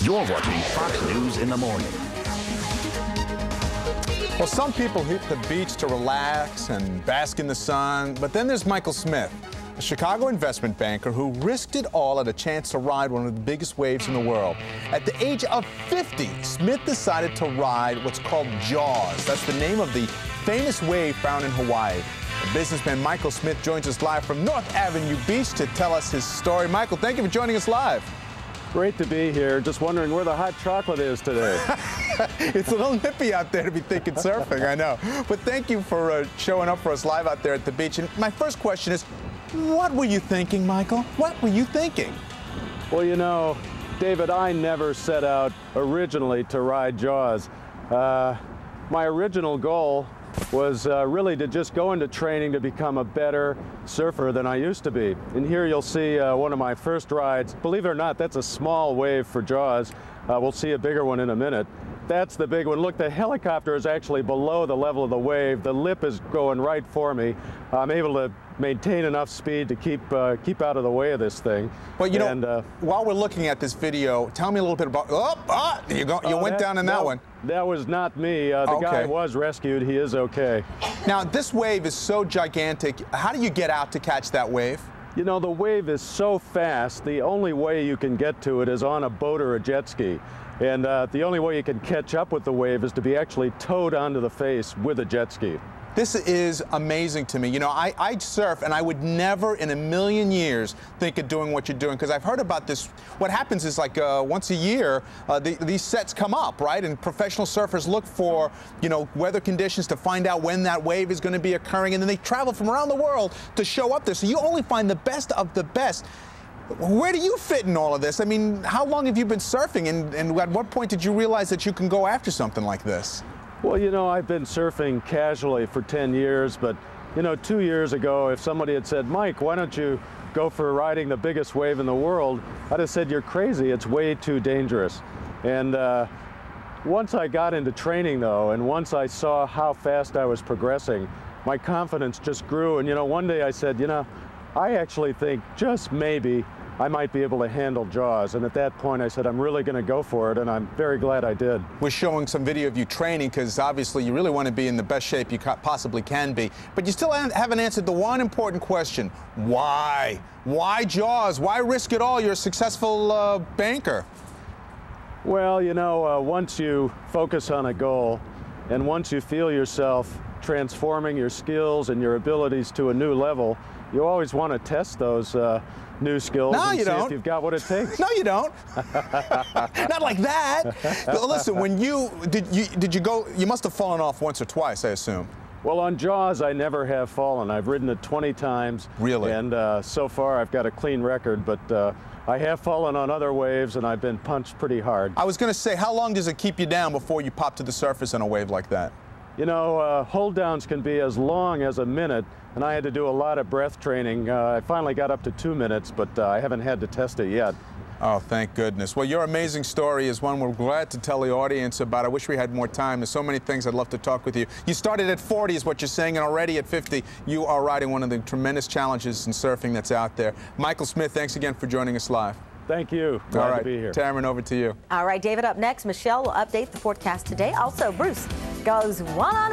You're watching Fox News in the morning. Well, some people hit the beach to relax and bask in the sun, but then there's Michael Smith, a Chicago investment banker who risked it all at a chance to ride one of the biggest waves in the world. At the age of 50, Smith decided to ride what's called Jaws. That's the name of the famous wave found in Hawaii. The businessman Michael Smith joins us live from North Avenue Beach to tell us his story. Michael, thank you for joining us live. Great to be here. Just wondering where the hot chocolate is today. It's a little nippy out there to be thinking surfing, I know. But thank you for showing up for us live out there at the beach. And my first question is, what were you thinking, Michael? What were you thinking? Well, you know, David, I never set out originally to ride Jaws. My original goal was really to just go into training to become a better surfer than I used to be. And here you'll see one of my first rides. Believe it or not, that's a small wave for Jaws. We'll see a bigger one in a minute. That's the big one. Look, the helicopter is actually below the level of the wave. The lip is going right for me. I'm able to maintain enough speed to keep out of the way of this thing. Well, you know, while we're looking at this video, tell me a little bit about. You went down in that one. That was not me. The guy was rescued. He is okay. Now, this wave is so gigantic. How do you get out to catch that wave? You know, the wave is so fast, the only way you can get to it is on a boat or a jet ski. And the only way you can catch up with the wave is to be actually towed onto the face with a jet ski. This is amazing to me. You know, I surf, and I would never in a million years think of doing what you're doing, because I've heard about this. What happens is, like, once a year, these sets come up, right? And professional surfers look for, you know, weather conditions to find out when that wave is going to be occurring, and then they travel from around the world to show up there. So you only find the best of the best. Where do you fit in all of this? I mean, how long have you been surfing, and at what point did you realize that you can go after something like this? Well, you know, I've been surfing casually for 10 years, but, you know, 2 years ago, if somebody had said, Mike, why don't you go for riding the biggest wave in the world, I'd have said, you're crazy, it's way too dangerous. And once I got into training, though, and once I saw how fast I was progressing, my confidence just grew. And, you know, one day I said, you know, I actually think just maybe I might be able to handle Jaws. And at that point, I said, I'm really going to go for it, and I'm very glad I did. We're showing some video of you training, because obviously you really want to be in the best shape you possibly can be. But you still haven't answered the one important question. Why? Why Jaws? Why risk it all? You're a successful banker. Well, you know, once you focus on a goal, and once you feel yourself transforming your skills and your abilities to a new level, you always want to test those new skills and see if you've got what it takes. No, you don't. Not like that. Listen, when did you go? You must have fallen off once or twice, I assume. Well, on Jaws, I never have fallen. I've ridden it 20 times. Really? And so far, I've got a clean record, but I have fallen on other waves, and I've been punched pretty hard. I was going to say, how long does it keep you down before you pop to the surface on a wave like that? You know, hold downs can be as long as a minute, and I had to do a lot of breath training. I finally got up to 2 minutes, but I haven't had to test it yet. Oh, thank goodness. Well, your amazing story is one we're glad to tell the audience about. I wish we had more time. There's so many things I'd love to talk with you. You started at 40 is what you're saying, and already at 50, you are riding one of the tremendous challenges in surfing that's out there. Michael Smith, thanks again for joining us live. Thank you. Glad to be here. Tamron, over to you. All right, David, up next, Michelle will update the forecast today. Also, Bruce goes one-on-one